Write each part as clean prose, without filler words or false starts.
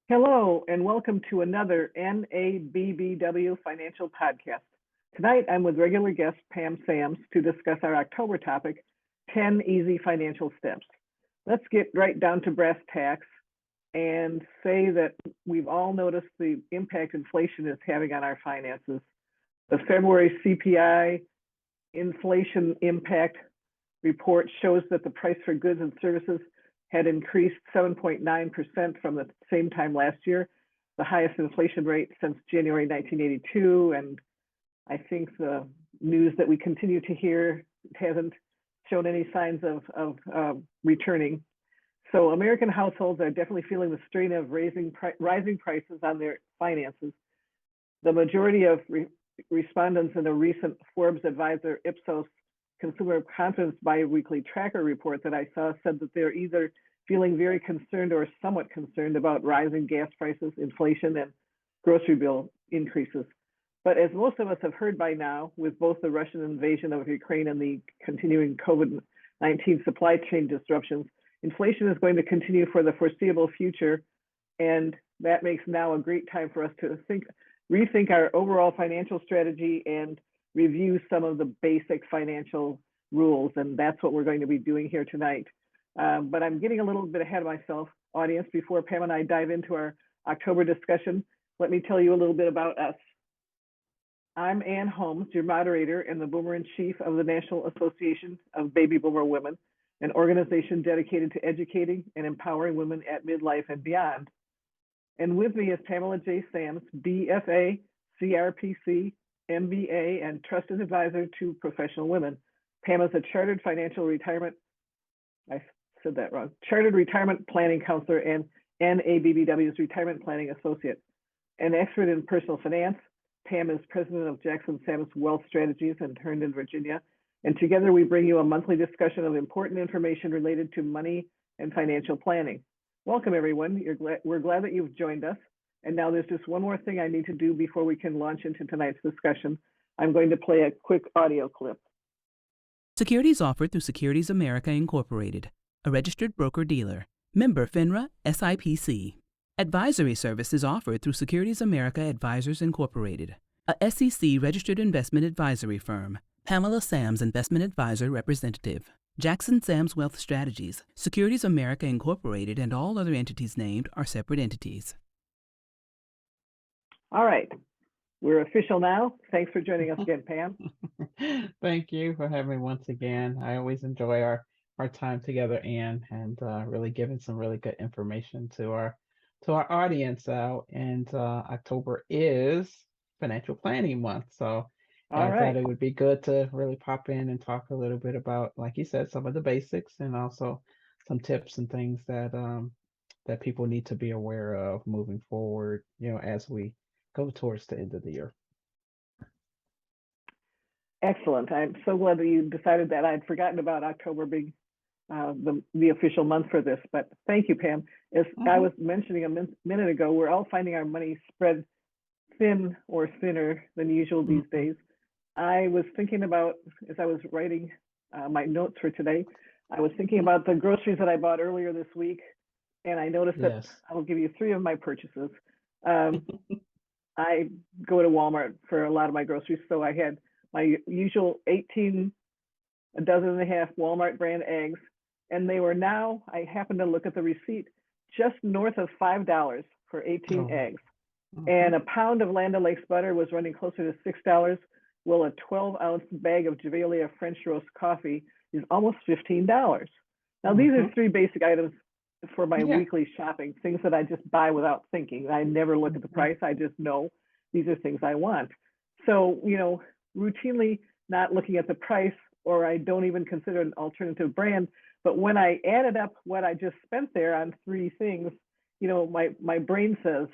Hello, and welcome to another NABBW Financial Podcast. Tonight, I'm with regular guest Pam Sams to discuss our October topic, 10 Easy Financial Steps. Let's get right down to brass tacks and say that we've all noticed the impact inflation is having on our finances. The February CPI inflation impact report shows that the price for goods and services had increased 7.9% from the same time last year, the highest inflation rate since January 1982. And I think the news that we continue to hear hasn't shown any signs of returning. So American households are definitely feeling the strain of rising prices on their finances. The majority of respondents in a recent Forbes Advisor Ipsos Consumer Confidence Biweekly Tracker report that I saw said that they're either feeling very concerned or somewhat concerned about rising gas prices, inflation, and grocery bill increases. But as most of us have heard by now, with both the Russian invasion of Ukraine and the continuing COVID-19 supply chain disruptions, inflation is going to continue for the foreseeable future. And that makes now a great time for us to rethink our overall financial strategy and review some of the basic financial rules. And that's what we're going to be doing here tonight. But I'm getting a little bit ahead of myself, audience. Before Pam and I dive into our October discussion, let me tell you a little bit about us. I'm Ann Holmes, your moderator and the Boomer-in-Chief of the National Association of Baby Boomer Women, an organization dedicated to educating and empowering women at midlife and beyond. And with me is Pamela J. Sams, BFA, CRPC, MBA, and trusted advisor to professional women. Pam is a chartered financial retirement, I said that wrong, chartered retirement planning counselor and NABBW's retirement planning associate. An expert in personal finance, Pam is president of Jackson Sams Wealth Strategies in Herndon, Virginia. And together we bring you a monthly discussion of important information related to money and financial planning. Welcome, everyone. We're glad that you've joined us. And now there's just one more thing I need to do before we can launch into tonight's discussion. I'm going to play a quick audio clip. Securities offered through Securities America Incorporated, a registered broker-dealer, member FINRA SIPC. Advisory services offered through Securities America Advisors Incorporated, a SEC-registered investment advisory firm. Pamela Sams, investment advisor representative. Jackson Sams Wealth Strategies, Securities America Incorporated, and all other entities named are separate entities. All right, we're official now. Thanks for joining us again, Pam. Thank you for having me once again. I always enjoy our time together, Ann, and really giving some really good information to our audience out. And October is Financial Planning Month, so I thought it would be good to really pop in and talk a little bit about, like you said, some of the basics and also some tips and things that that people need to be aware of moving forward, as we go towards the end of the year. Excellent. I'm so glad that you decided that. I'd forgotten about October being the official month for this, but thank you, Pam. As I was mentioning a minute ago, we're all finding our money spread thin or thinner than usual these days. I was thinking about, as I was writing my notes for today, I was thinking about the groceries that I bought earlier this week, and I noticed that I'll give you three of my purchases. I go to Walmart for a lot of my groceries, so I had my usual 18, a dozen and a half Walmart brand eggs, and they were now, I happened to look at the receipt, just north of $5 for 18 eggs. And a pound of Land O'Lakes butter was running closer to $6. Well, a 12-ounce bag of Gevalia French roast coffee is almost $15. Now, these are three basic items for my weekly shopping, things that I just buy without thinking. I never look at the price. I just know these are things I want. So, routinely not looking at the price, or I don't even consider an alternative brand. But when I added up what I just spent there on three things, my brain says,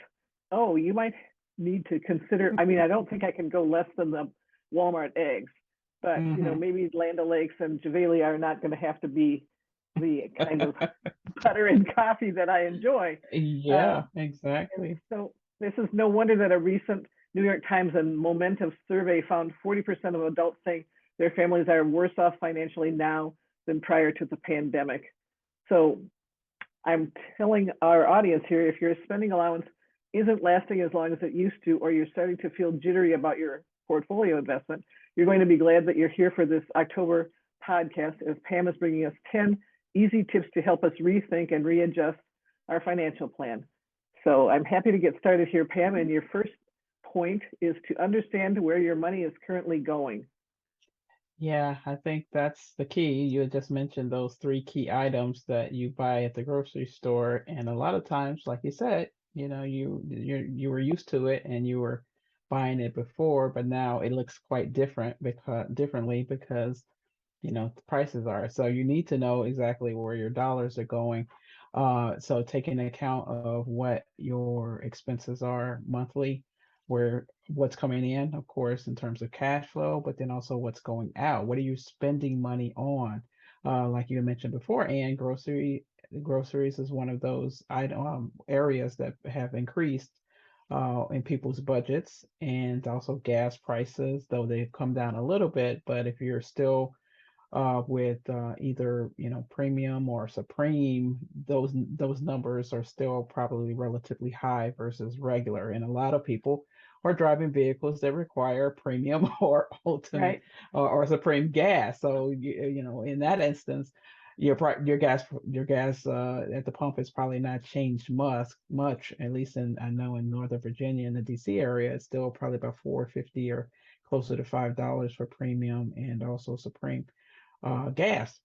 oh, you might need to consider, I don't think I can go less than the Walmart eggs, but maybe Land O'Lakes and Gevalia are not going to have to be the kind of butter and coffee that I enjoy. Yeah, exactly. So this is no wonder that a recent New York Times and Momentum survey found 40% of adults saying their families are worse off financially now than prior to the pandemic. So I'm telling our audience here, if your spending allowance isn't lasting as long as it used to, or you're starting to feel jittery about your portfolio investment, you're going to be glad that you're here for this October podcast, as Pam is bringing us 10 easy tips to help us rethink and readjust our financial plan. So I'm happy to get started here, Pam, and your first point is to understand where your money is currently going. Yeah, I think that's the key. You had just mentioned those three key items that you buy at the grocery store, and a lot of times, like you said, you were used to it and you were buying it before, but now it looks quite differently because the prices are. So you need to know exactly where your dollars are going. So taking account of what your expenses are monthly, where what's coming in, of course, in terms of cash flow, but then also what's going out. What are you spending money on? Like you mentioned before, and groceries is one of those areas that have increased in people's budgets, and also gas prices, though they've come down a little bit. But if you're still with either premium or supreme, those numbers are still probably relatively high versus regular, and a lot of people are driving vehicles that require premium or ultimate Right. or supreme gas. So in that instance, your gas at the pump has probably not changed much. At least I know in Northern Virginia in the DC area, it's still probably about 4.50 or closer to $5 for premium and also supreme gas.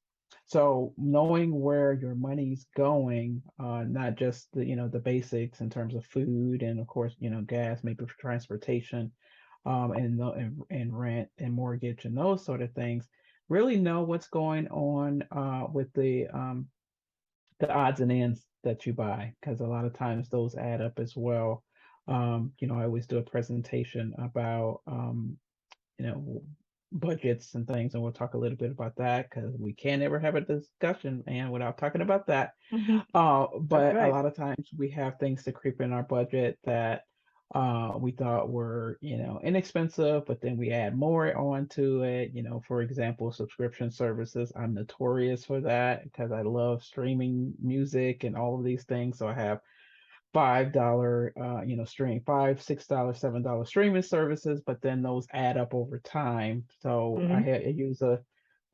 So knowing where your money's going, not just the basics in terms of food and of course gas, maybe for transportation, and rent and mortgage and those sort of things. Really know what's going on with the odds and ends that you buy, because a lot of times those add up as well. I always do a presentation about you know, budgets and things, and we'll talk a little bit about that because we can't ever have a discussion and without talking about that. Mhm. That's But a right. lot of times we have things to creep in our budget that we thought were, inexpensive, but then we add more onto it. For example, subscription services. I'm notorious for that because I love streaming music and all of these things. So I have $5 $6, $7 streaming services, but then those add up over time. So Hmm. I use a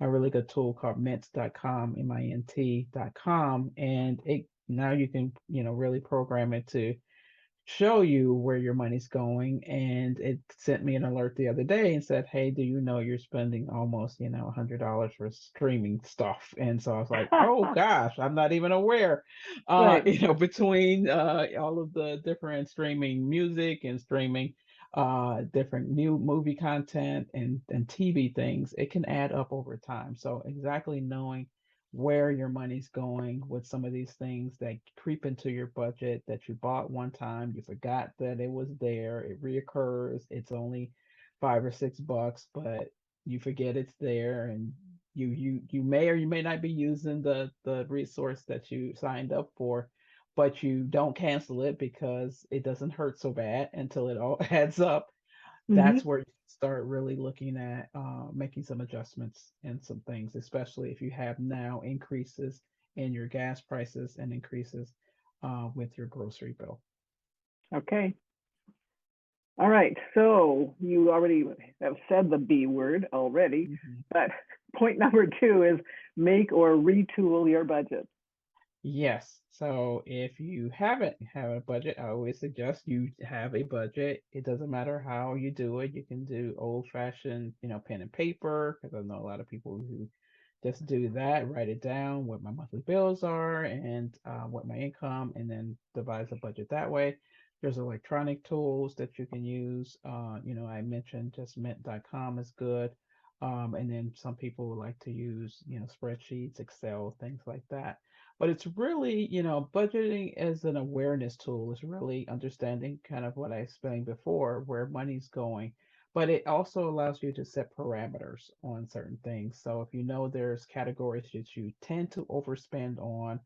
really good tool called mint.com, mint.com, and it now you can really program it to show you where your money's going. And it sent me an alert the other day and said, hey, do you know you're spending almost $100 for streaming stuff? And so I was like, oh gosh, I'm not even aware. Right. Between all of the different streaming music and streaming different new movie content and TV things, it can add up over time. So exactly knowing where your money's going with some of these things that creep into your budget that you bought one time, you forgot that it was there, it reoccurs, it's only $5 or $6, but you forget it's there, and you may or you may not be using the resource that you signed up for, but you don't cancel it because it doesn't hurt so bad until it all adds up. Hmm. That's where you start really looking at making some adjustments and some things, especially if you have now increases in your gas prices and increases with your grocery bill. Okay. All right. So you already have said the B word already, Mhm. but point number two is make or retool your budget. Yes. So if you haven't have a budget, I always suggest you have a budget. It doesn't matter how you do it. You can do old fashioned, pen and paper, because I know a lot of people who just do that, write it down, what my monthly bills are and what my income, and then devise a budget that way. There's electronic tools that you can use. I mentioned just mint.com is good. And then some people like to use, spreadsheets, Excel, things like that. But it's really, budgeting as an awareness tool is really understanding kind of what I explained before, where money's going, but it also allows you to set parameters on certain things. So if you know there's categories that you tend to overspend on,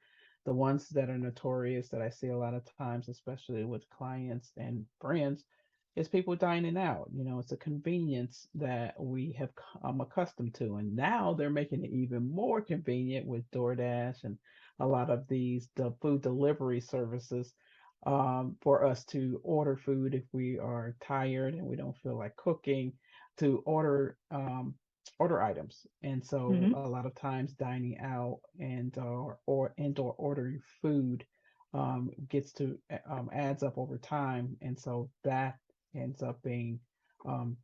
the ones that are notorious that I see a lot of times, especially with clients and friends, is people dining out. It's a convenience that we have come accustomed to, and now they're making it even more convenient with DoorDash and a lot of these the food delivery services for us to order food if we are tired and we don't feel like cooking, to order items. And so Hmm. a lot of times dining out or ordering food gets to adds up over time, and so that ends up being um,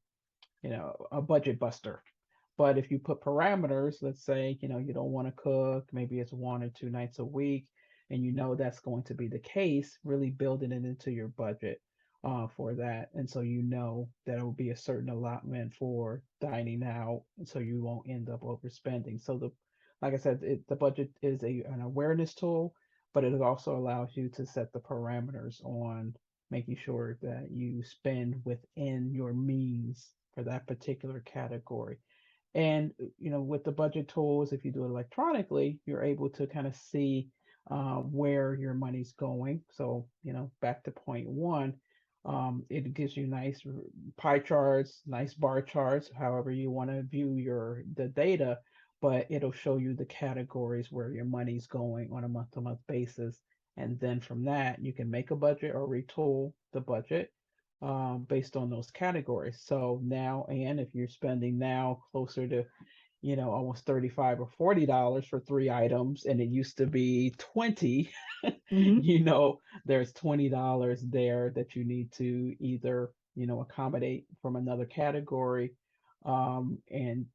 a budget buster. But if you put parameters, let's say, you don't want to cook, maybe it's 1 or 2 nights a week, and you know that's going to be the case, really building it into your budget for that. And so you know that it will be a certain allotment for dining out, so you won't end up overspending. So like I said, the budget is an awareness tool, but it also allows you to set the parameters on making sure that you spend within your means for that particular category. And with the budget tools, if you do it electronically, you're able to kind of see where your money's going. So, back to point one, it gives you nice pie charts, nice bar charts, however you want to view the data, but it'll show you the categories where your money's going on a month-to-month basis. And then from that, you can make a budget or retool the budget based on those categories. So now, and if you're spending now closer to, almost 35 or $40 for 3 items, and it used to be 20, Hmm. there's $20 there that you need to either, accommodate from another category, and,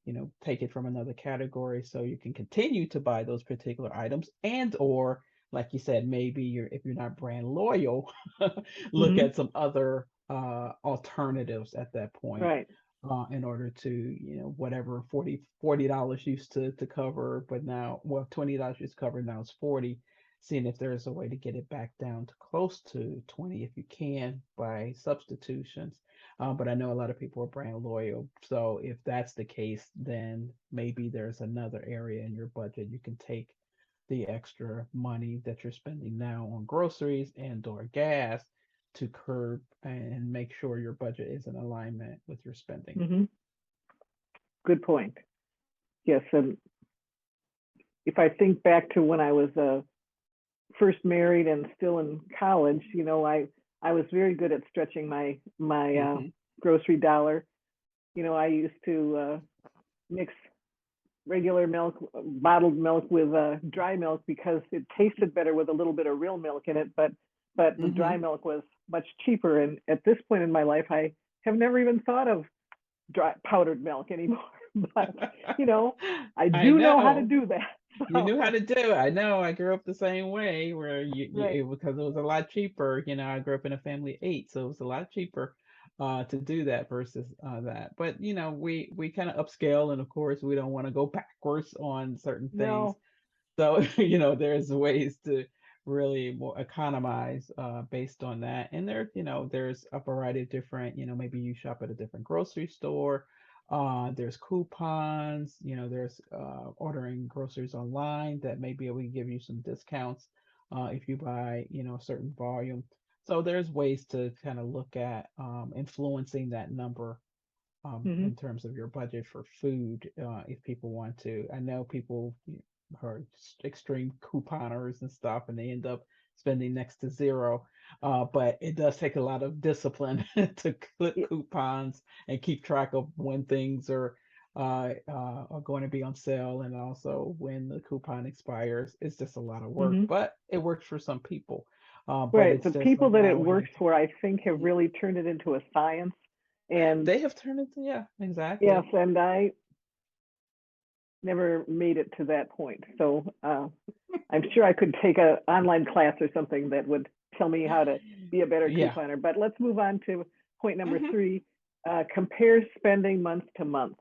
take it from another category so you can continue to buy those particular items, and or like you said, maybe if you're not brand loyal, look Hmm. at some other alternatives at that point Right. in order to, whatever $40 used to cover, but now, well, $20 used to cover, now it's 40, seeing if there's a way to get it back down to close to 20 if you can by substitutions. But I know a lot of people are brand loyal. So if that's the case, then maybe there's another area in your budget you can take the extra money that you're spending now on groceries and or gas to curb and make sure your budget is in alignment with your spending. Hmm. Good point. Yes, and if I think back to when I was first married and still in college, I was very good at stretching my Hmm. grocery dollar. I used to mix regular milk, bottled milk with dry milk because it tasted better with a little bit of real milk in it. But the dry Hmm. milk was much cheaper. And at this point in my life, I have never even thought of dry powdered milk anymore. But you know, I I do know how to know. do that. You knew how So to do it. I know. I grew up the same way where right. because it was a lot cheaper. I grew up in a family of 8, so it was a lot cheaper to do that versus that. But we kind of upscale, and of course, we don't want to go backwards on certain things. No. So, there's ways to really more economize based on that. And there's a variety of different, maybe you shop at a different grocery store. There's coupons, there's ordering groceries online that may be able to give you some discounts if you buy, a certain volume. So there's ways to kind of look at influencing that number Hmm. in terms of your budget for food, if people want to. I know people are extreme couponers and stuff, and they end up spending next to zero. But it does take a lot of discipline to clip coupons and keep track of when things are going to be on sale, and also when the coupon expires. It's just a lot of work, Hmm. but it works for some people. But Right. it's The just people that it allowing you works to. for, I think, have Mhm. really turned it into a science. And They have turned into, yeah, yes, exactly. and I never made it to that point. So I'm sure I could take an online class or something that would tell me how to be a better Yeah. couponer. But let's move on to point number Hmm. 3. Compare spending month to month.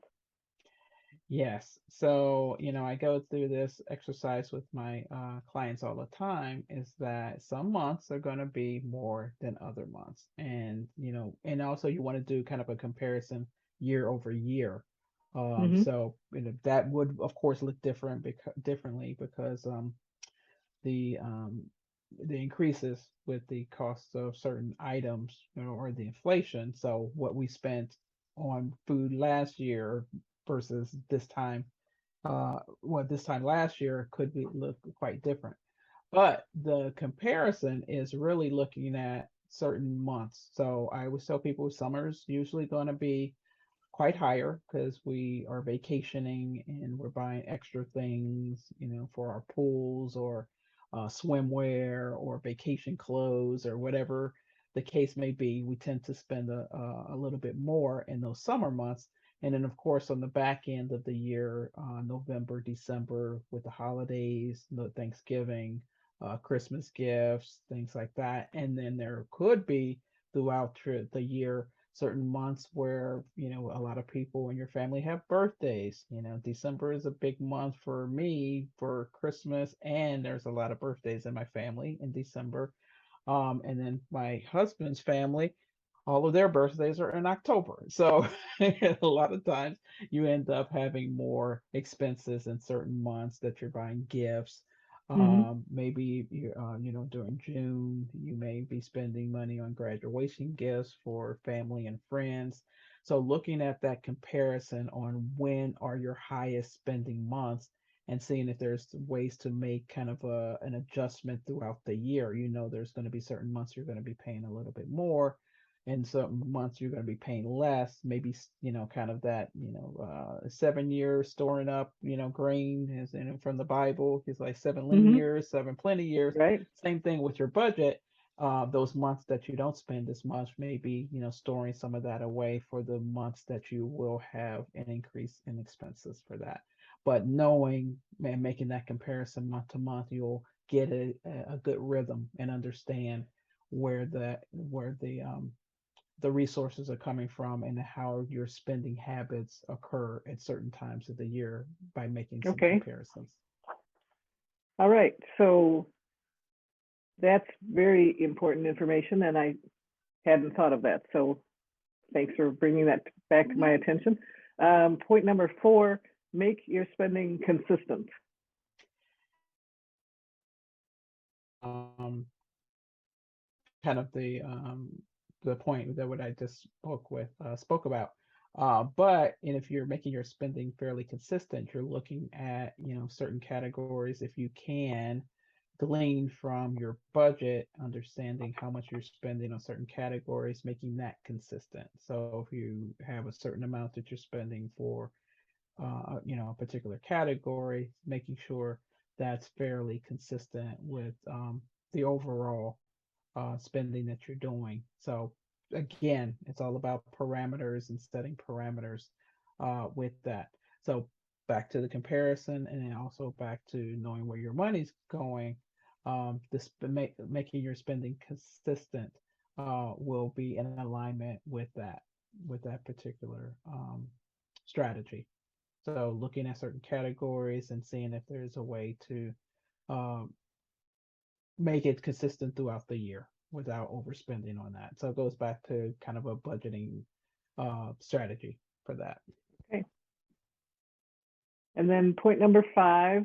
Yes. So, I go through this exercise with my clients all the time, is that some months are going to be more than other months. And also you want to do kind of a comparison year over year. Hmm. So, that would of course look differently because the um, the increases with the cost of certain items, or the inflation. So what we spent on food last year versus this time well, this time last year could be look quite different. But the comparison is really looking at certain months. So I always tell people summer's usually going to be quite higher because we are vacationing and we're buying extra things, for our pools or swimwear or vacation clothes or whatever the case may be. We tend to spend a little bit more in those summer months. And then, of course, on the back end of the year, November, December, with the holidays, the Thanksgiving, Christmas gifts, things like that. And then there could be throughout the year certain months where a lot of people in your family have birthdays. December is a big month for me for Christmas, and there's a lot of birthdays in my family in December. And then my husband's family, all of their birthdays are in October. So a lot of times you end up having more expenses in certain months that you're buying gifts. Hmm. Maybe during June, you may be spending money on graduation gifts for family and friends. So looking at that comparison on when are your highest spending months and seeing if there's ways to make kind of an adjustment throughout the year. There's going to be certain months you're going to be paying a little bit more, and certain months you're going to be paying less. Maybe kind of that 7 years storing up grain, as from the Bible. It's like seven lean Hmm. years, seven plenty years. Right. Same thing with your budget. Those months that you don't spend as much, maybe storing some of that away for the months that you will have an increase in expenses for that. But knowing and making that comparison month to month, you'll get a good rhythm and understand where the resources are coming from and how your spending habits occur at certain times of the year by making some Okay. comparisons. All right. So that's very important information, and I hadn't thought of that. So thanks for bringing that back to my attention. Point number 4, make your spending consistent. Um, Kind of the point that what I just spoke about. But and if you're making your spending fairly consistent, you're looking at certain categories. If you can glean from your budget, understanding how much you're spending on certain categories, making that consistent. So if you have a certain amount that you're spending for a particular category, making sure that's fairly consistent with the overall spending that you're doing. So again, it's all about parameters and setting parameters with that. So back to the comparison, and then also back to knowing where your money's going. Making your spending consistent will be in alignment with that particular strategy. So looking at certain categories and seeing if there's a way to um, make it consistent throughout the year without overspending on that. So it goes back to kind of a budgeting strategy for that. Okay. And then point number 5,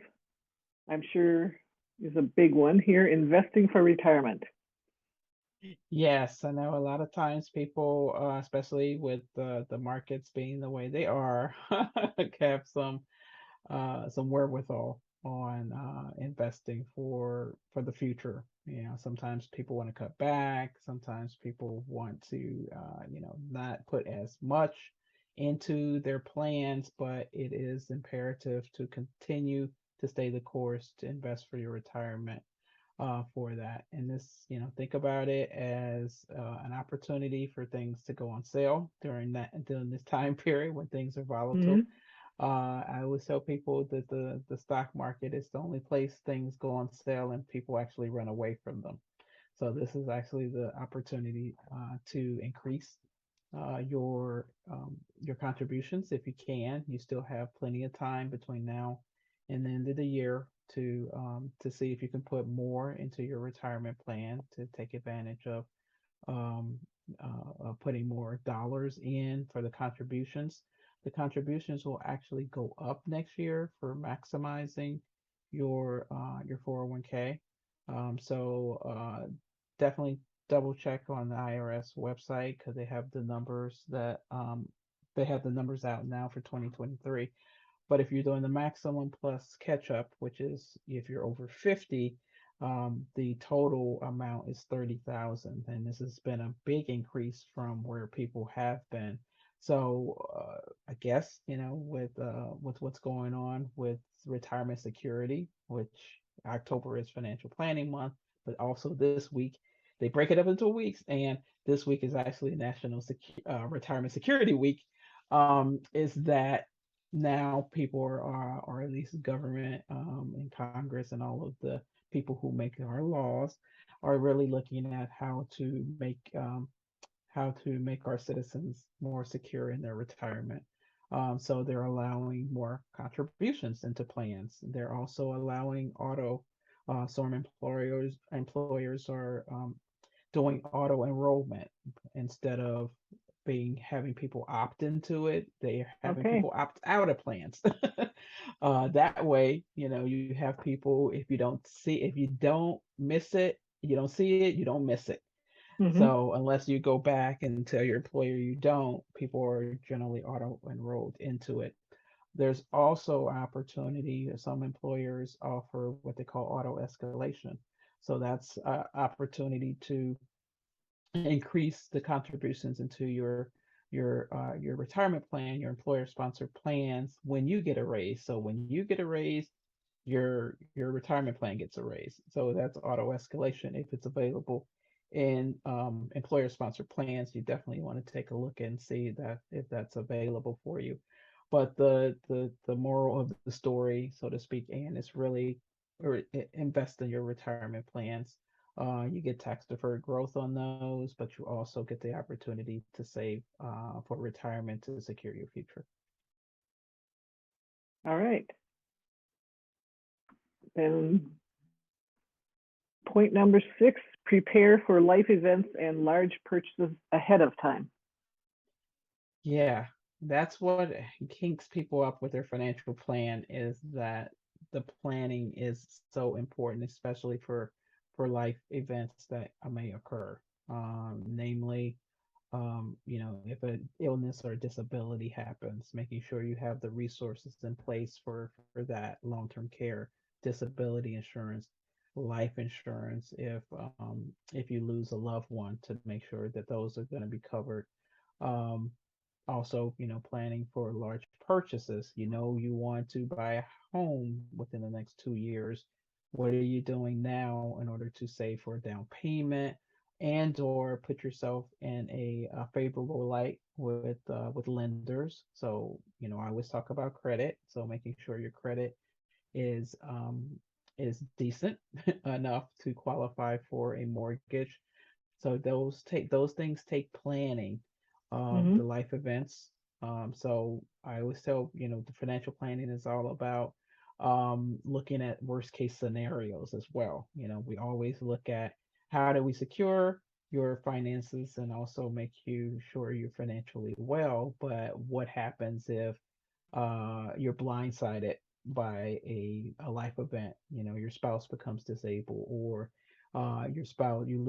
I'm sure is a big one here, investing for retirement. Yes, I know a lot of times people, especially with the markets being the way they are, have some wherewithal on investing for the future. Sometimes people want to cut back. Sometimes people want to, not put as much into their plans, but it is imperative to continue to stay the course to invest for your retirement for that. And this, think about it as an opportunity for things to go on sale during this time period when things are volatile. Hmm. I always tell people that the stock market is the only place things go on sale and people actually run away from them. So this is actually the opportunity to increase your contributions if you can. You still have plenty of time between now and the end of the year to see if you can put more into your retirement plan to take advantage um, of putting more dollars in for the contributions. The contributions will actually go up next year for maximizing your 401k. So definitely double check on the IRS website because they have the numbers out now for 2023. But if you're doing the maximum plus catch up, which is if you're over 50, the total amount is 30,000, and this has been a big increase from where people have been. So I guess with what's going on with retirement security, which October is Financial Planning Month, but also this week they break it up into weeks, and this week is actually Retirement Security Week. Is that now people are, or at least government and Congress and all of the people who make our laws are really looking at how to make our citizens more secure in their retirement. So they're allowing more contributions into plans. They're also allowing some employers are doing auto enrollment instead of having people opt into it. They're having Okay. people opt out of plans. That way, you have people, if you don't miss it, you don't see it, you don't miss it. Hmm. So unless you go back and tell your employer you don't, people are generally auto enrolled into it. There's also opportunity. Some employers offer what they call auto escalation. So that's an opportunity to increase the contributions into your retirement plan, your employer sponsored plans when you get a raise. So when you get a raise, your retirement plan gets a raise. So that's auto escalation. If it's available in employer sponsored plans, you definitely want to take a look and see that if that's available for you. But the moral of the story, so to speak, and is really invest in your retirement plans. You get tax deferred growth on those, but you also get the opportunity to save for retirement to secure your future. All right. Then point number 6, prepare for life events and large purchases ahead of time. Yeah, that's what kinks people up with their financial plan, is that the planning is so important, especially for life events that may occur. Namely, if an illness or disability happens, making sure you have the resources in place for that long-term care, disability insurance, life insurance, if you lose a loved one, to make sure that those are going to be covered. Um, Also, planning for large purchases. You want to buy a home within the next 2 years. What are you doing now in order to save for a down payment and or put yourself in a favorable light with lenders? So, I always talk about credit. So making sure your credit is decent enough to qualify for a mortgage. So those things take planning of the Hmm. life events. So I always tell, the financial planning is all about looking at worst case scenarios as well. We always look at how do we secure your finances and also make you sure you're financially well. But what happens if you're blindsided by a life event? Your spouse becomes disabled, or you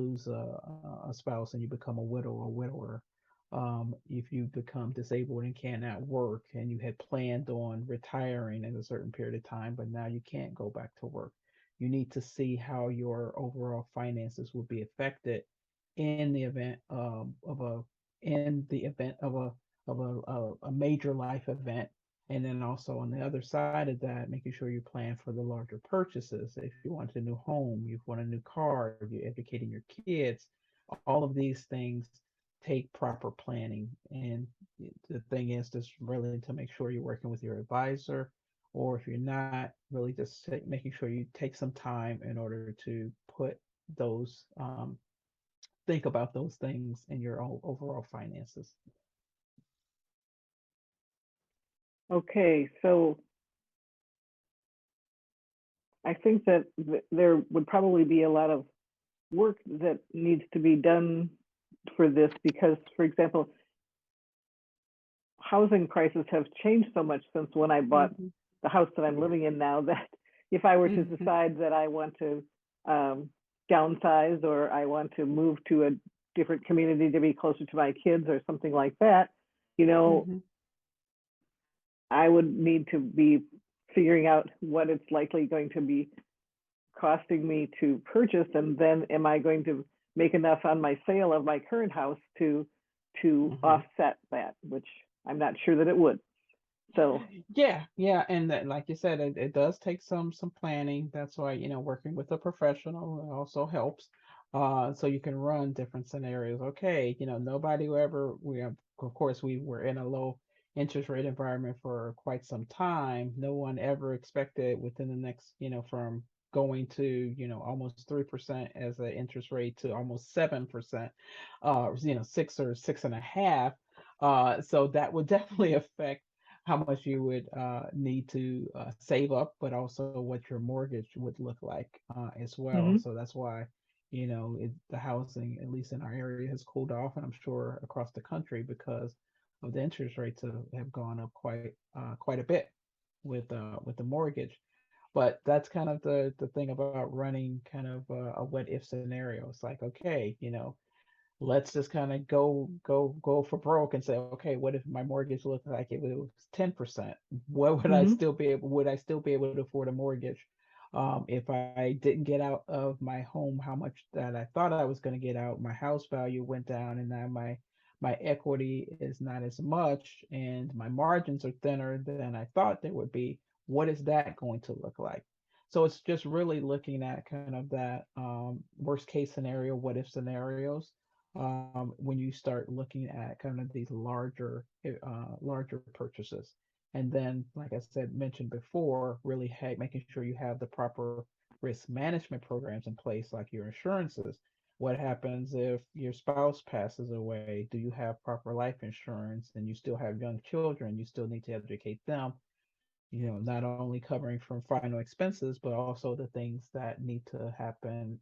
lose a spouse and you become a widow or widower. If you become disabled and cannot work, and you had planned on retiring in a certain period of time, but now you can't go back to work, you need to see how your overall finances will be affected in the event of a major life event. And then also on the other side of that, making sure you plan for the larger purchases. If you want a new home, you want a new car, if you're educating your kids, all of these things take proper planning. And the thing is just really to make sure you're working with your advisor, or if you're not, really just making sure you take some time in order to those, think about those things in your overall finances. Okay, so I think that there would probably be a lot of work that needs to be done for this because, for example, housing prices have changed so much since when I bought Mm-hmm. the house that I'm Yeah. living in now, that if I were to Mm-hmm. decide that I want to downsize, or I want to move to a different community to be closer to my kids or something like that, you know, Mm-hmm. I would need to be figuring out what it's likely going to be costing me to purchase, and then am I going to make enough on my sale of my current house to offset that, which I'm not sure that it would. So, Yeah, and that, like you said, it does take some planning. That's why, working with a professional also helps. So you can run different scenarios. Okay, nobody will ever, of course, we were in a low interest rate environment for quite some time. No one ever expected within the next, from going to, almost 3% as an interest rate to almost 7%, 6 or 6.5. So that would definitely affect how much you would need to save up, but also what your mortgage would look like as well. mhm, So that's why, the housing, at least in our area, has cooled off, and I'm sure across the country because of the interest rates have gone up quite a bit with the mortgage. But that's kind of the thing about running kind of a what if scenario. It's like, okay, let's just kind of go for broke and say, okay, what if my mortgage looked like it was 10%? What would I mhm, still be able, would I still be able to afford a mortgage? If I didn't get out of my home how much that I thought I was going to get out, my house value went down, and now my equity is not as much, and my margins are thinner than I thought they would be. What is that going to look like? So it's just really looking at kind of that worst case scenario, what if scenarios, when you start looking at kind of these larger purchases. And then, like I said, mentioned before, really making sure you have the proper risk management programs in place, like your insurances. What happens if your spouse passes away? Do you have proper life insurance? And you still have young children, you still need to educate them, not only covering from final expenses, but also the things that need to happen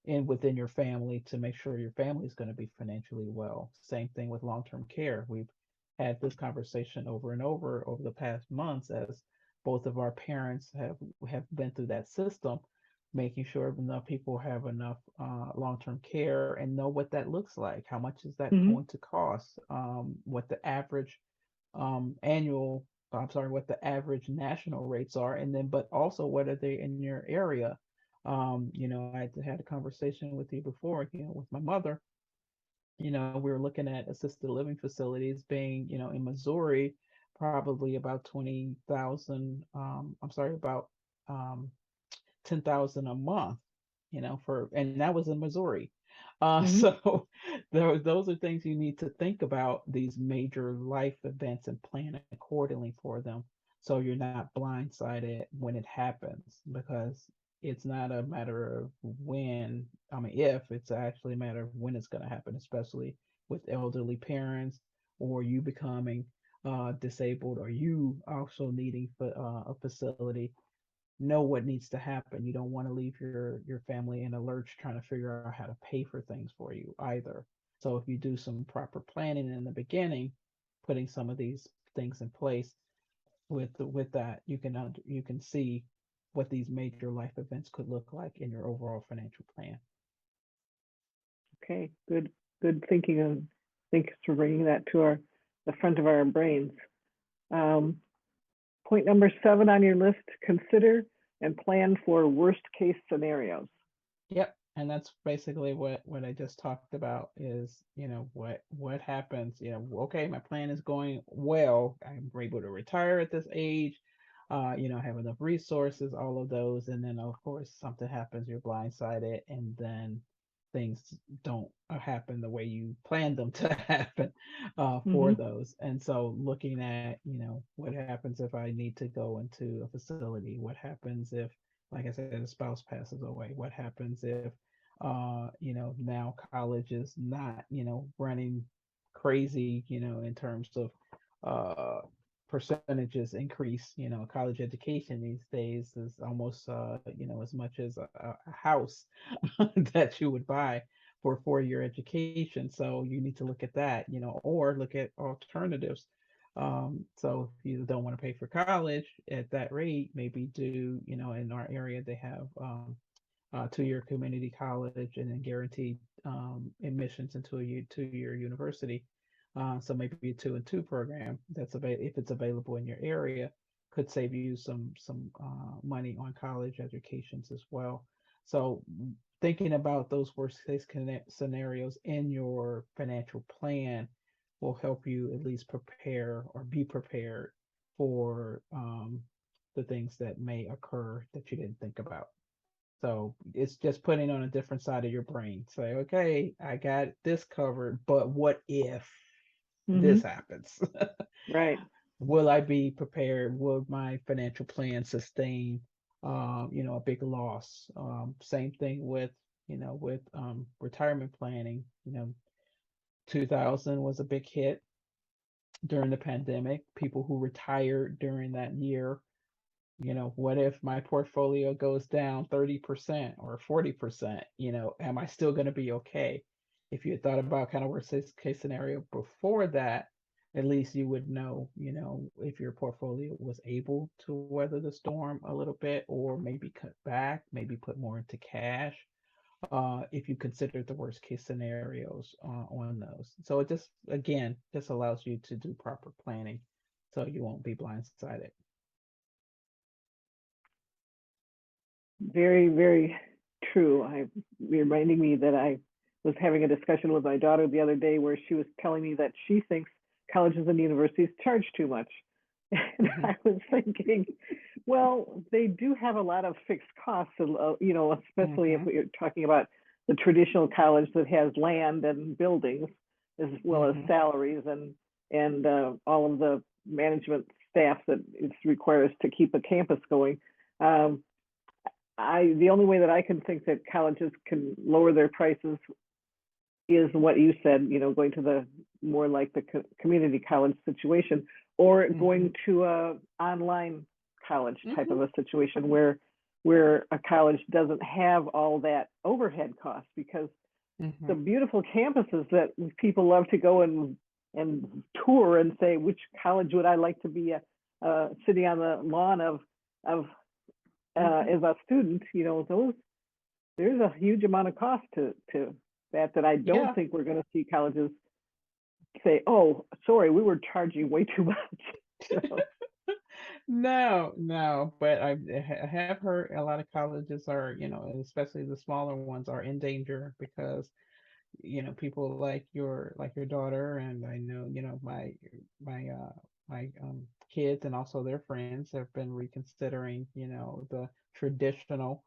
and within your family to make sure your family is going to be financially well. Same thing with long-term care. We've had this conversation over and over the past months as both of our parents have been through that system, making sure enough people have enough long-term care and know what that looks like. How much is that mhm, going to cost? What the average annual, I'm sorry, what the average national rates are, and then, but also what are they in your area? I had a conversation with you before, with my mother. We were looking at assisted living facilities being, in Missouri, probably about 20,000, I'm sorry, about um 10,000 a month, and that was in Missouri. mhm. So those are things you need to think about, these major life events, and plan accordingly for them. So you're not blindsided when it happens, because it's not a matter of when, I mean, if, it's actually a matter of when it's going to happen, especially with elderly parents, or you becoming disabled, or you also needing a facility. Know what needs to happen. You don't want to leave your family in a lurch trying to figure out how to pay for things for you either. So if you do some proper planning in the beginning, putting some of these things in place with that, you can see what these major life events could look like in your overall financial plan. Okay, good thinking, and thanks for bringing that to the front of our brains. Um, Point number 7 on your list, consider and plan for worst case scenarios. Yep. And that's basically what I just talked about is, what happens, okay, my plan is going well. I'm able to retire at this age, have enough resources, all of those. And then of course something happens, you're blindsided, and then things don't happen the way you planned them to happen for Mhm, those. And so looking at, what happens if I need to go into a facility? What happens if, like I said, a spouse passes away? What happens if, now college is not, running crazy, in terms of uh, percentages increase? College education these days is almost, as much as a house that you would buy for a 4-year education. So you need to look at that, or look at alternatives. So if you don't want to pay for college at that rate, maybe do, in our area, they have 2-year community college and then guaranteed admissions into a 2-year university. So maybe a 2-and-2 program that's available if it's available in your area could save you some money on college educations as well. So thinking about those worst case scenarios in your financial plan will help you at least prepare or be prepared for the things that may occur that you didn't think about. So it's just putting on a different side of your brain. Say, okay, I got this covered, but what if Hmm. this happens? Right. Will I be prepared? Will my financial plan sustain, a big loss? Same thing with, with retirement planning. 2000 was a big hit during the pandemic. People who retired during that year, what if my portfolio goes down 30% or 40%? Am I still going to be okay? If you had thought about kind of worst case scenario before that, at least you would know, if your portfolio was able to weather the storm a little bit, or maybe cut back, maybe put more into cash, if you consider the worst case scenarios on those. So it just, again, just allows you to do proper planning so you won't be blindsided. Very, very true. Reminding me that I was having a discussion with my daughter the other day where she was telling me that she thinks colleges and universities charge too much. And Hmm. I was thinking, well, they do have a lot of fixed costs, especially if Hmm. we're talking about the traditional college that has land and buildings, as well as Hmm. salaries and all of the management staff that it requires to keep a campus going. Um, the only way that I can think that colleges can lower their prices is what you said, going to the more like the community college situation, or Hmm. going to a online college type Hmm. of a situation where a college doesn't have all that overhead cost, because the Hmm. beautiful campuses that people love to go and tour and say, which college would I like to be sitting on the lawn of Hmm. as a student, those there's a huge amount of cost to that I don't Yeah. think we're going to see colleges say, "Oh, sorry, we were charging way too much." No, no, but I have heard a lot of colleges are, and especially the smaller ones are in danger because, people like your daughter, and I know, my kids and also their friends have been reconsidering, the traditional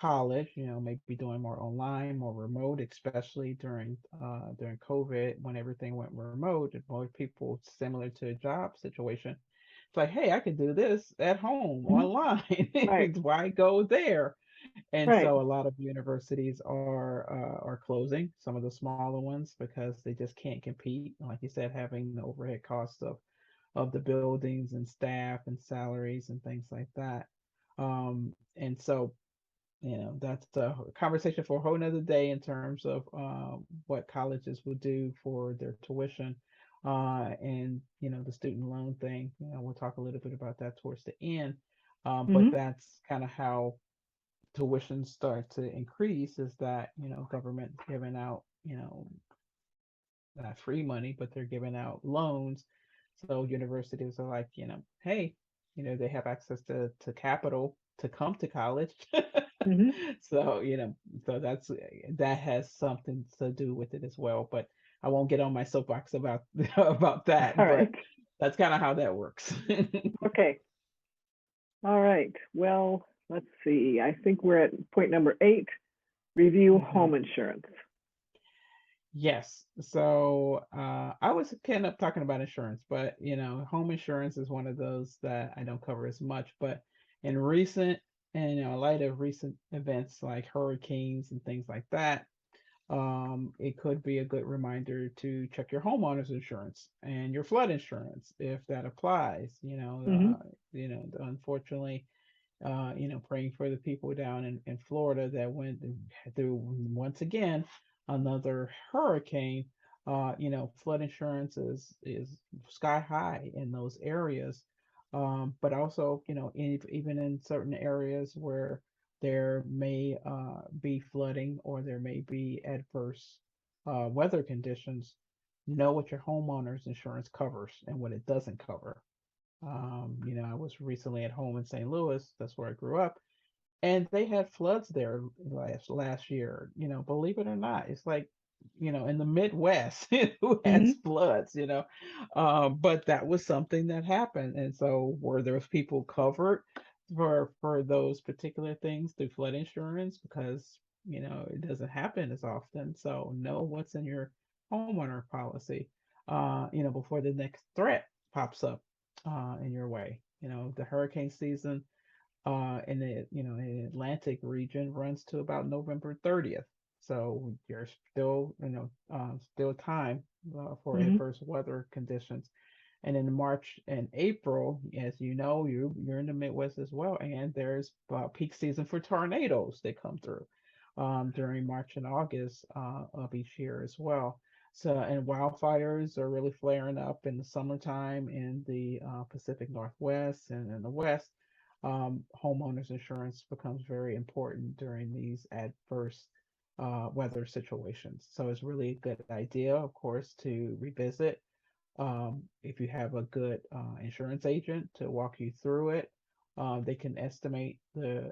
college, maybe doing more online, more remote, especially during COVID when everything went remote and more people similar to a job situation. It's like, hey, I can do this at home Mhm. online. Right, Why go there? And right. so a lot of universities are closing, some of the smaller ones, because they just can't compete. Like you said, having the overhead costs of the buildings and staff and salaries and things like that. And so that's a conversation for a whole nother day in terms of what colleges will do for their tuition, and the student loan thing. We'll talk a little bit about that towards the end. But Hmm. that's kind of how tuitions start to increase, is that government giving out, not free money, but they're giving out loans. So universities are like, hey, they have access to capital to come to college. Hmm. So, so that has something to do with it as well. But I won't get on my soapbox about about that, All but right. that's kind of how that works. Okay. All right. Well, let's see. I think we're at point number 8, review Hmm. home insurance. Yes. So I was kind of talking about insurance, but home insurance is one of those that I don't cover as much. But in recent and light of recent events like hurricanes and things like that, it could be a good reminder to check your homeowner's insurance and your flood insurance if that applies. Hmm. Unfortunately, praying for the people down in Florida that went through once again another hurricane. Flood insurance is sky high in those areas, but also even in certain areas where there may be flooding or there may be adverse weather conditions. know what your homeowner's insurance covers and what it doesn't cover. I was recently at home in St. Louis, that's where I grew up, and they had floods there last year. Believe it or not, it's like, in the Midwest, who has Hmm. floods, but that was something that happened. And so were those people covered for those particular things through flood insurance? Because, it doesn't happen as often. So know what's in your homeowner policy, before the next threat pops up in your way. The hurricane season in the Atlantic region runs to about November 30th. So there's still, still time for Hmm. adverse weather conditions. And in March and April, as you know, you're in the Midwest as well, and there's peak season for tornadoes that come through during March and August of each year as well. So, and wildfires are really flaring up in the summertime in the Pacific Northwest and in the West. Homeowners insurance becomes very important during these adverse weather situations. So it's really a good idea, of course, to revisit if you have a good insurance agent to walk you through it. They can estimate the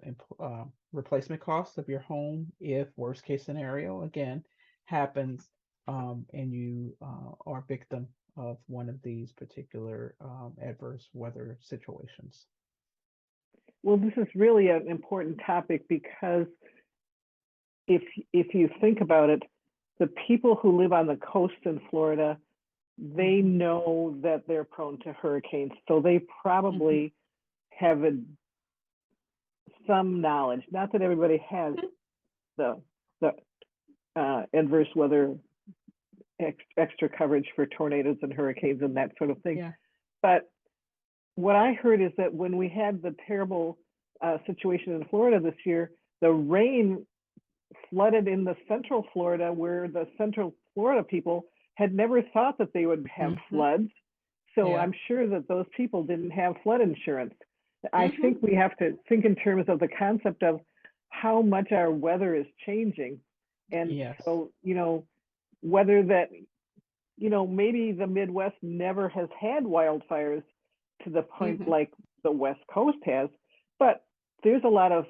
replacement cost of your home if worst case scenario again happens, and you are victim of one of these particular adverse weather situations. Well, this is really an important topic because if if you think about it, the people who live on the coast in Florida, they Hmm. know that they're prone to hurricanes, so they Hmm. probably have some knowledge. Not that everybody has the adverse weather extra coverage for tornadoes and hurricanes and that sort of thing. Yeah. But what I heard is that when we had the terrible situation in Florida this year, the rain flooded in the central Florida where the central Florida people had never thought that they would have Hmm. floods. So Yeah. I'm sure that those people didn't have flood insurance. I Hmm. think we have to think in terms of the concept of how much our weather is changing. And Yes. so, whether that, maybe the Midwest never has had wildfires to the point Hmm. like the West Coast has, but there's a lot of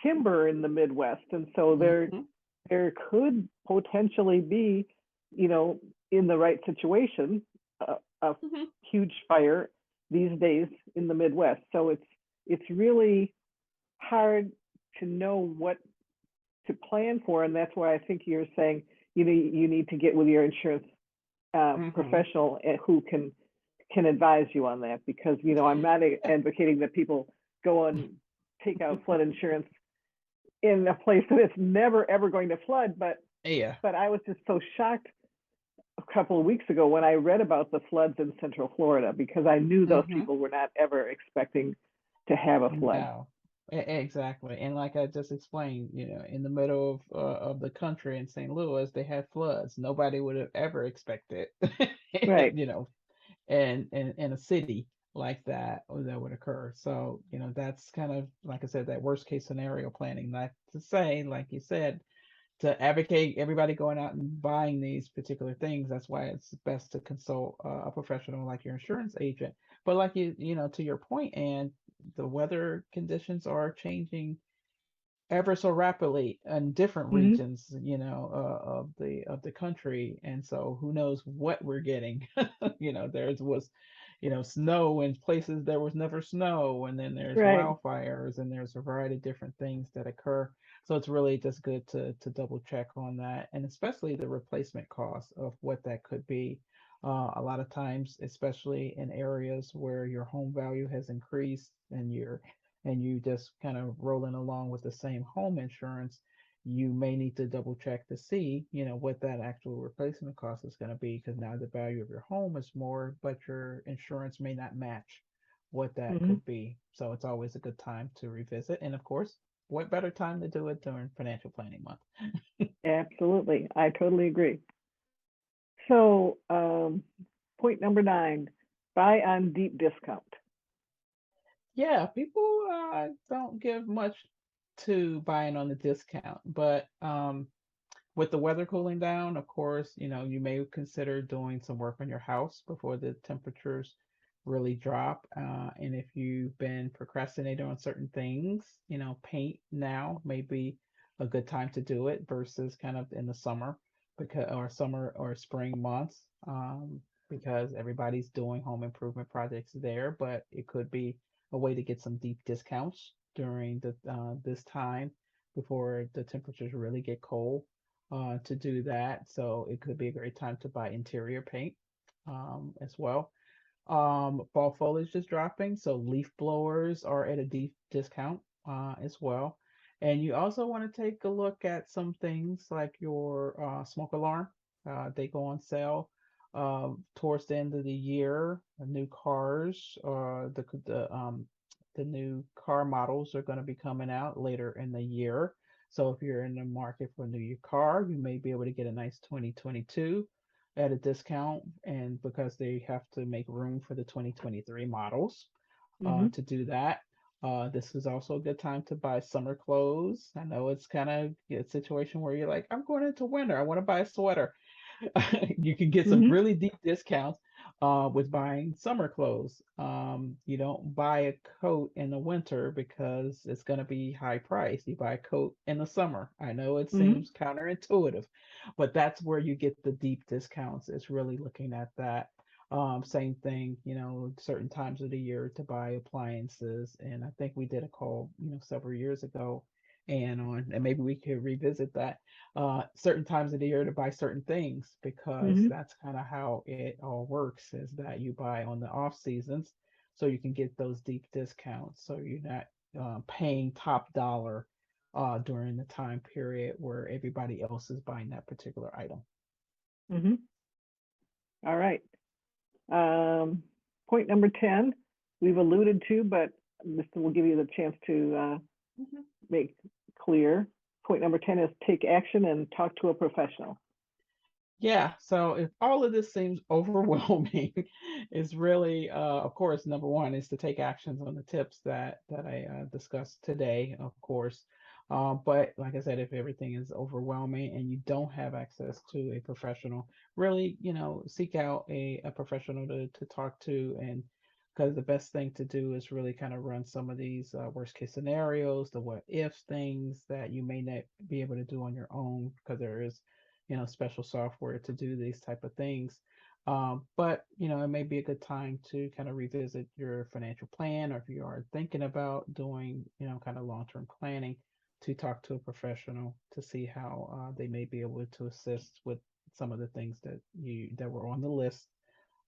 timber in the Midwest. And so Hmm. there could potentially be, you know, in the right situation, a Hmm. huge fire these days in the Midwest. So it's really hard to know what to plan for, and that's why I think you're saying you need to get with your insurance Hmm. professional who can advise you on that, because I'm not advocating that people go and take out flood insurance in a place that it's never ever going to flood. But Yeah. I was just so shocked a couple of weeks ago when I read about the floods in Central Florida, because I knew those Hmm. people were not ever expecting to have a flood. No, exactly. And like I just explained, in the middle of the country in St. Louis, they had floods. Nobody would have ever expected, Right. you know, in a city like that that would occur. So, that's kind of like I said, that worst case scenario planning. Not to say, like you said, to advocate everybody going out and buying these particular things. That's why it's best to consult a professional like your insurance agent. But like to your point, and the weather conditions are changing ever so rapidly in different Hmm. regions, of the country, and so who knows what we're getting. There was, snow in places there was never snow, and then there's Right. wildfires, and there's a variety of different things that occur. So it's really just good to double check on that, and especially the replacement cost of what that could be. A lot of times, especially in areas where your home value has increased and you just kind of rolling along with the same home insurance, you may need to double check to see, what that actual replacement cost is going to be, because now the value of your home is more, but your insurance may not match what that Hmm. could be. So it's always a good time to revisit. And of course, what better time to do it during financial planning month? Absolutely. I totally agree. So, point number 9, buy on deep discount. Yeah, people don't give much to buying on the discount, but with the weather cooling down, of course, you may consider doing some work on your house before the temperatures really drop. And if you've been procrastinating on certain things, paint now may be a good time to do it versus kind of in the summer summer or spring months, because everybody's doing home improvement projects there, but it could be a way to get some deep discounts during this time before the temperatures really get cold, to do that. So it could be a great time to buy interior paint, as well. Fall foliage is dropping, so leaf blowers are at a deep discount, as well. And you also want to take a look at some things like your smoke alarm. They go on sale towards the end of the year. New cars, the new car models are going to be coming out later in the year. So if you're in the market for a new car, you may be able to get a nice 2022 at a discount, and because they have to make room for the 2023 models, Mm-hmm. to do that. This is also a good time to buy summer clothes. I know it's kind of a situation where you're like, I'm going into winter, I want to buy a sweater. You can get some Mm-hmm. really deep discounts with buying summer clothes. You don't buy a coat in the winter because it's going to be high price. You buy a coat in the summer. I know it Mm-hmm. seems counterintuitive, but that's where you get the deep discounts. It's really looking at that. Same thing, certain times of the year to buy appliances. And I think we did a call, several years ago, and maybe we could revisit that, certain times of the year to buy certain things, because Mm-hmm. that's kind of how it all works, is that you buy on the off seasons so you can get those deep discounts, so you're not paying top dollar during the time period where everybody else is buying that particular item. Mm-hmm. All right. Um, Point number 10, we've alluded to, but this will give you the chance to Mhm. make clear. Point number 10 is take action and talk to a professional. Yeah, so if all of this seems overwhelming, it's really, of course, number one is to take actions on the tips that I discussed today, of course. But like I said, if everything is overwhelming and you don't have access to a professional, really, seek out a professional to talk to, and because the best thing to do is really kind of run some of these worst case scenarios, the what if things that you may not be able to do on your own, because there is special software to do these type of things. But it may be a good time to kind of revisit your financial plan, or if you are thinking about doing, kind of long-term planning, to talk to a professional to see how they may be able to assist with some of the things that were on the list,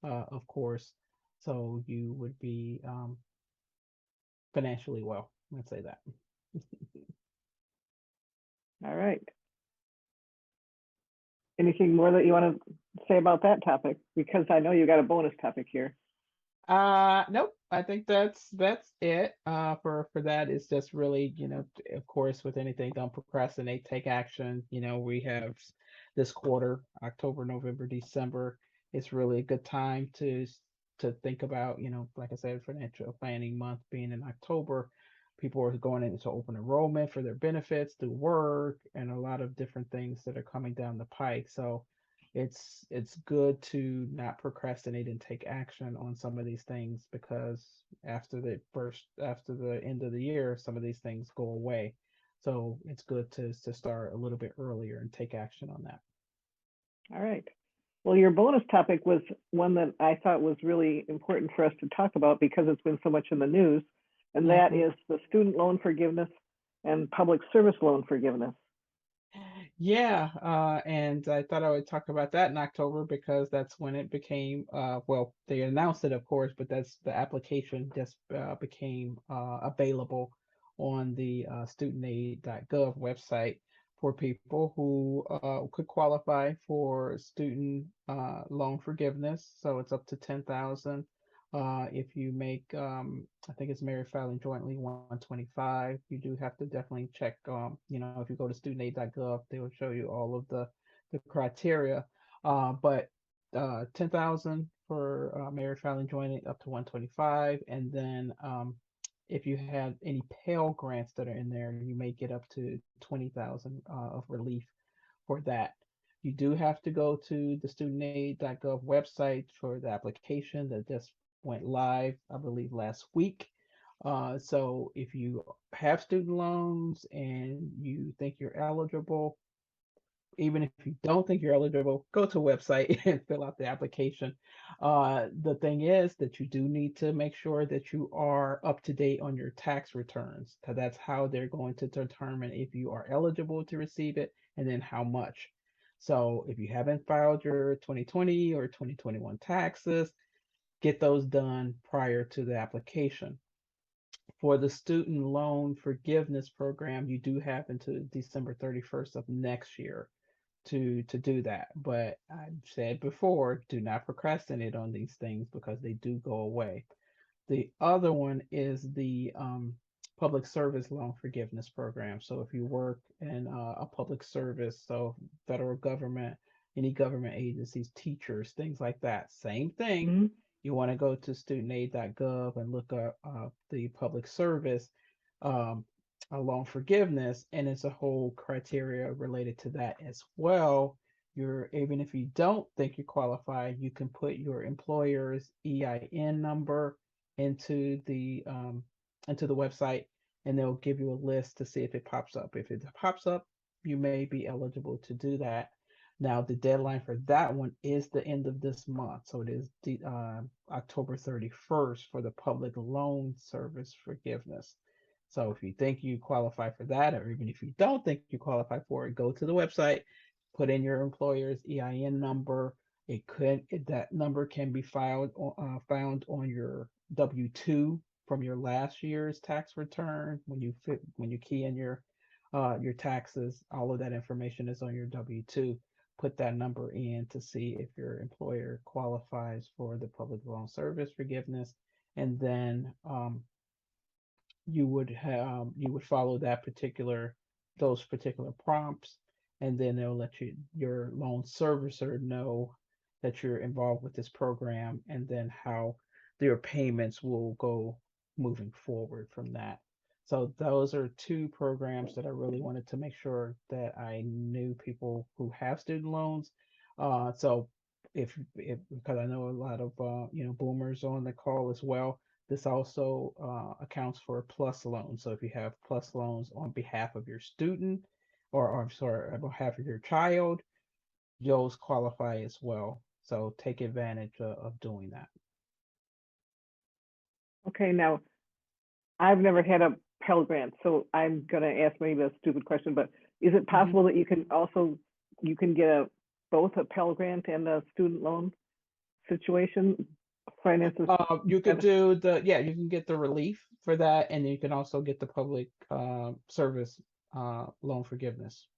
of course, so you would be financially well. Let's say that. All right. Anything more that you want to say about that topic? Because I know you got a bonus topic here. Nope. I think that's it. For that, it's just really, of course, with anything, don't procrastinate, take action. We have this quarter, October, November, December. It's really a good time to think about, like I said, financial planning month being in October. People are going into open enrollment for their benefits, do work, and a lot of different things that are coming down the pike. So it's good to not procrastinate and take action on some of these things, because after the end of the year, some of these things go away. So it's good to start a little bit earlier and take action on that. All right. Well, your bonus topic was one that I thought was really important for us to talk about because it's been so much in the news, and that Mhm. is the student loan forgiveness and public service loan forgiveness. Yeah, and I thought I would talk about that in October, because that's when it became, well, they announced it, of course, but that's the application just became available on the studentaid.gov website for people who could qualify for student loan forgiveness. So it's up to 10,000. If you make, I think it's married filing jointly 125, you do have to definitely check, if you go to studentaid.gov, they will show you all of the criteria. But 10,000 for married filing jointly up to 125. And then if you have any Pell grants that are in there, you may get up to 20,000 of relief for that. You do have to go to the studentaid.gov website for the application that just went live, I believe, last week. So if you have student loans and you think you're eligible, even if you don't think you're eligible, go to a website and fill out the application. The thing is that you do need to make sure that you are up to date on your tax returns, because that's how they're going to determine if you are eligible to receive it and then how much. So if you haven't filed your 2020 or 2021 taxes, get those done prior to the application. For the student loan forgiveness program, you do have until December 31st of next year to do that. But I've said before, do not procrastinate on these things because they do go away. The other one is the public service loan forgiveness program. So if you work in a public service, so federal government, any government agencies, teachers, things like that, same thing. Mhm. You want to go to studentaid.gov and look up the public service um, loan forgiveness, and it's a whole criteria related to that as well. You're even if you don't think you qualify, you can put your employer's EIN number into the website, and they'll give you a list to see if it pops up. If it pops up, you may be eligible to do that. Now, the deadline for that one is the end of this month, so it is October 31st for the public loan service forgiveness. So if you think you qualify for that, or even if you don't think you qualify for it, go to the website, put in your employer's EIN number. That number can be found on your W-2 from your last year's tax return. When you key in your taxes, all of that information is on your W-2. Put that number in to see if your employer qualifies for the public loan service forgiveness, and then you would follow those particular prompts, and then they'll let your loan servicer know that you're involved with this program, and then how your payments will go moving forward from that. So those are two programs that I really wanted to make sure that I knew people who have student loans. So if because I know a lot of boomers on the call as well, this also accounts for plus loans. So if you have plus loans on behalf of your student, or I'm sorry, on behalf of your child, those qualify as well. So take advantage of doing that. Okay, now I've never had a Pell Grant, so I'm gonna ask maybe a stupid question, but is it hmm possible that you can get both a Pell Grant and a student loan situation, finances? You could do you can get the relief for that, and you can also get the public service loan forgiveness.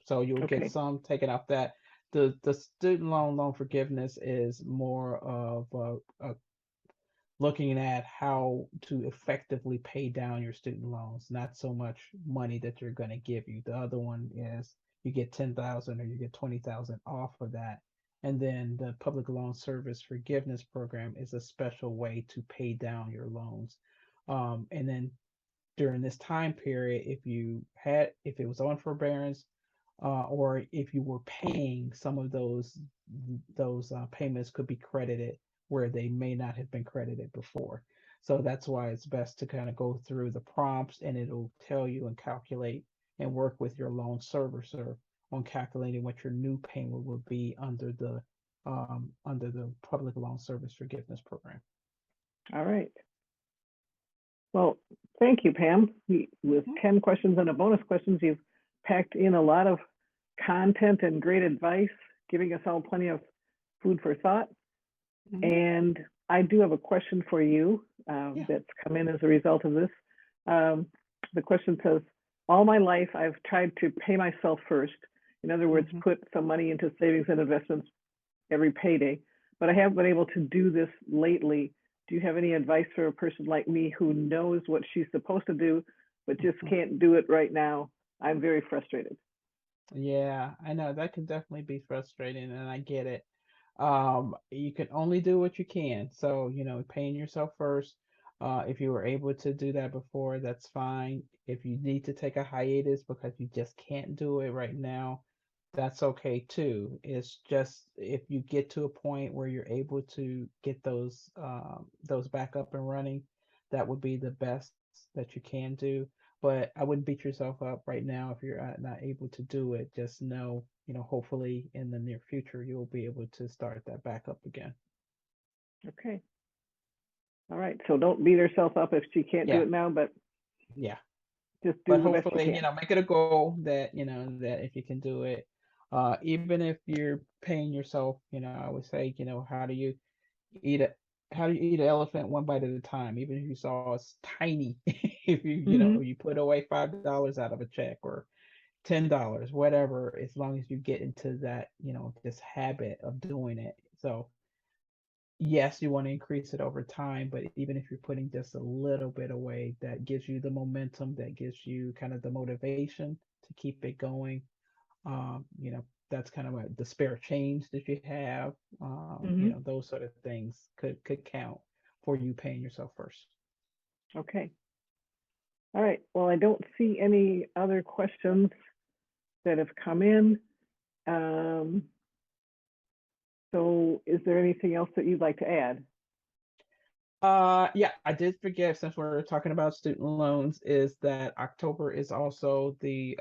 So you'll get Okay, some taken off that. The student loan forgiveness is more of looking at how to effectively pay down your student loans, not so much money that you're going to give you. The other one is you get 10,000 or you get 20,000 off of that. And then the public loan service forgiveness program is a special way to pay down your loans. And then during this time period, if it was on forbearance, or if you were paying, some of those payments could be credited where they may not have been credited before. So that's why it's best to kind of go through the prompts, and it'll tell you and calculate and work with your loan servicer on calculating what your new payment would be under the public loan service forgiveness program. all right. Well, thank you, Pam. With Mhm. 10 questions and a bonus questions, you've packed in a lot of content and great advice, giving us all plenty of food for thought. Mhm. And I do have a question for you Yeah. that's come in as a result of this. Um, the question says, all my life I've tried to pay myself first. In other words, Mhm. put some money into savings and investments every payday, but I haven't been able to do this lately. Do you have any advice for a person like me who knows what she's supposed to do, but just Mhm. can't do it right now? I'm very frustrated. Yeah, I know that can definitely be frustrating, and I get it. You can only do what you can. So, paying yourself first. If you were able to do that before, that's fine. If you need to take a hiatus because you just can't do it right now, that's okay too. It's just if you get to a point where you're able to get those back up and running, that would be the best that you can do. But I wouldn't beat yourself up right now if you're not able to do it. Just know, hopefully in the near future you'll be able to start that back up again. Okay. All right. So don't beat herself up if she can't do Yeah, it now, but yeah. just But do the best you hopefully, can. make it a goal that, that if you can do it, even if you're paying yourself, I would say, eat a how do you eat an elephant one bite at a time? Even if you saw it's tiny, if Hmm. you put away $5 out of a check or $10, whatever, as long as you get into that, this habit of doing it. So yes, you want to increase it over time, but even if you're putting just a little bit away, that gives you the momentum, that gives you kind of the motivation to keep it going. That's kind of the spare change that you have. Hmm. Those sort of things could count for you paying yourself first. Okay. All right. Well, I don't see any other questions that have come in. Um, so is there anything else that you'd like to add? Yeah, I did forget since we're talking about student loans, is that October is also the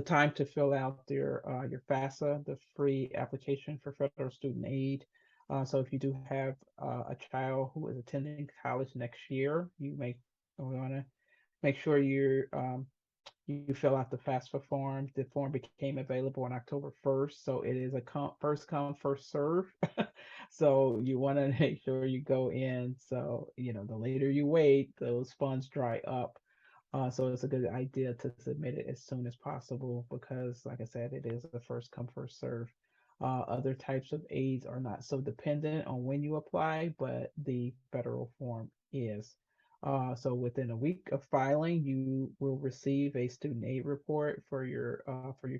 time to fill out your FAFSA, the free application for federal student aid. So if you do have a child who is attending college next year, we want to make sure you fill out the FAFSA form. The form became available on October 1st, so it is a first come, first serve. So you want to make sure you go in. So, the later you wait, those funds dry up. So it's a good idea to submit it as soon as possible because, like I said, it is a first come, first serve. Other types of aids are not so dependent on when you apply, but the federal form is. So within a week of filing, you will receive a student aid report for your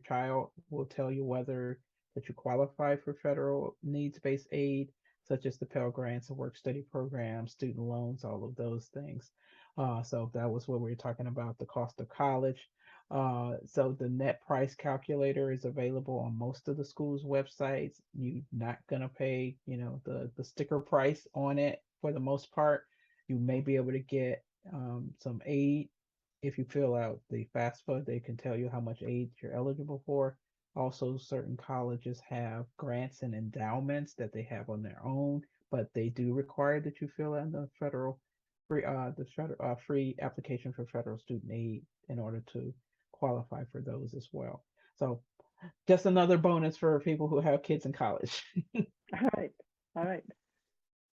child. Will tell you whether that you qualify for federal needs-based aid, such as the Pell Grants, the work study program, student loans, all of those things. So that was what we were talking about, the cost of college. So the net price calculator is available on most of the school's websites. You're not gonna pay, the sticker price on it for the most part. You may be able to get some aid if you fill out the FAFSA. They can tell you how much aid you're eligible for. Also, certain colleges have grants and endowments that they have on their own, but they do require that you fill in the free application for federal student aid in order to qualify for those as well. So just another bonus for people who have kids in college. All right. All right.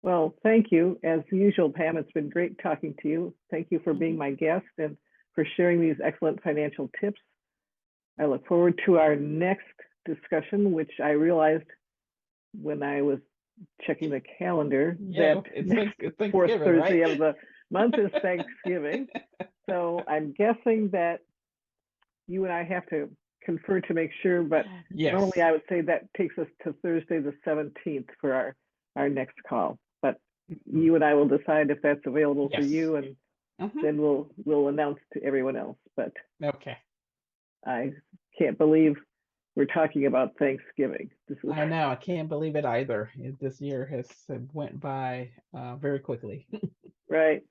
Well, thank you. As usual, Pam, it's been great talking to you. Thank you for being Mhm. my guest and for sharing these excellent financial tips. I look forward to our next discussion, which I realized when I was checking the calendar Yeah, that it's next fourth Thanksgiving, right? Thursday of the month is Thanksgiving. So I'm guessing that you and I have to confer to make sure, but normally Yes. I would say that takes us to Thursday the 17th for our next call. But Mm. you and I will decide if that's available for Yes. you, and Hmm. then we'll announce to everyone else. But Okay. I can't believe we're talking about Thanksgiving. This is I know. I can't believe it either. This year has went by very quickly. right.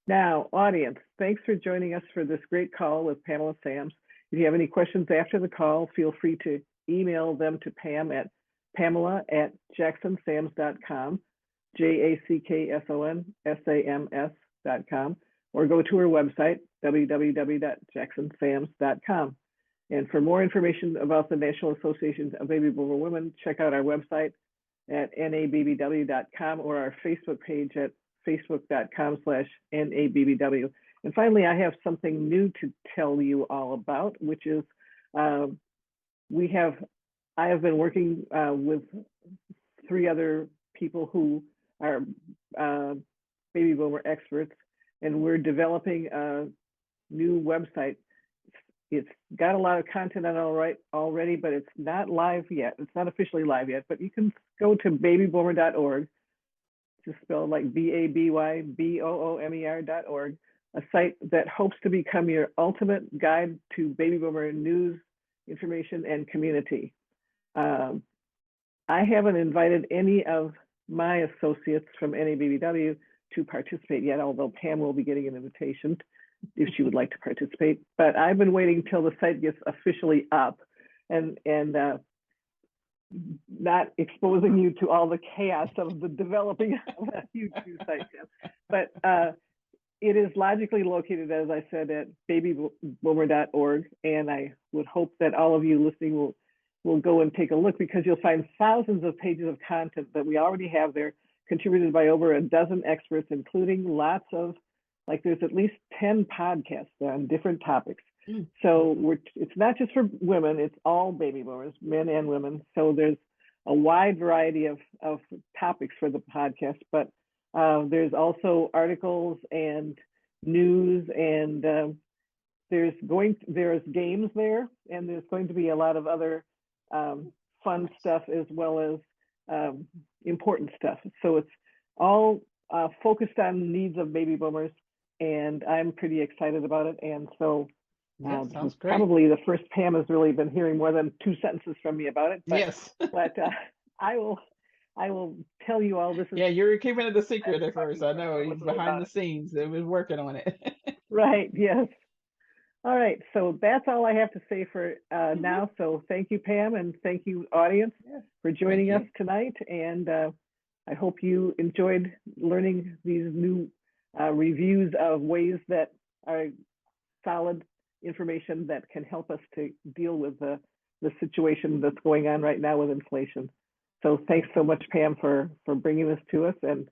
Now, audience, thanks for joining us for this great call with Pamela Sams. If you have any questions after the call, feel free to email them to Pam at pamela@jacksonsams.com, JACKSONSAMS.com, or go to her website, www.jacksonsams.com. And for more information about the National Association of Baby Boomer Women, check out our website at nabbw.com or our Facebook page at facebook.com/nabbw. And finally, I have something new to tell you all about, which is uh, I have been working with 3 other people who are uh, baby boomer experts, and we're developing a new website. It's got a lot of content on already, but it's not live yet. It's not officially live yet, but you can go to babyboomer.org, just spelled like BABYBOOMER.org, a site that hopes to become your ultimate guide to baby boomer news, information, and community. I haven't invited any of my associates from NABBW to participate yet, although Pam will be getting an invitation if she would like to participate. But I've been waiting till the site gets officially up and not exposing you to all the chaos of the developing of a huge new site. But it is logically located, as I said, at babyboomer.org, and I would hope that all of you listening will go and take a look, because you'll find thousands of pages of content that we already have there, contributed by over a dozen experts, including lots of, like there's at least 10 podcasts on different topics. So it's not just for women, it's all baby boomers, men and women. So there's a wide variety of topics for the podcast, but there's also articles and news, and there's games there, and there's going to be a lot of other fun stuff as well as important stuff. So it's all focused on the needs of baby boomers, and I'm pretty excited about it. And so sounds great. Probably the first Pam has really been hearing more than 2 sentences from me about it. But, Yes. but I will tell you all this. Yeah, you were keeping it a secret at first. I know he's behind the scenes. They was working on it. Right. Yes. All right. So that's all I have to say for now. So thank you, Pam, and thank you, audience, for joining us tonight. And I hope you enjoyed learning these new reviews of ways that are solid information that can help us to deal with the situation that's going on right now with inflation. So thanks so much, Pam, for bringing this to us. And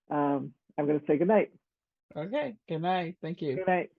I'm going to say good night. Okay. Good night. Thank you. Good night.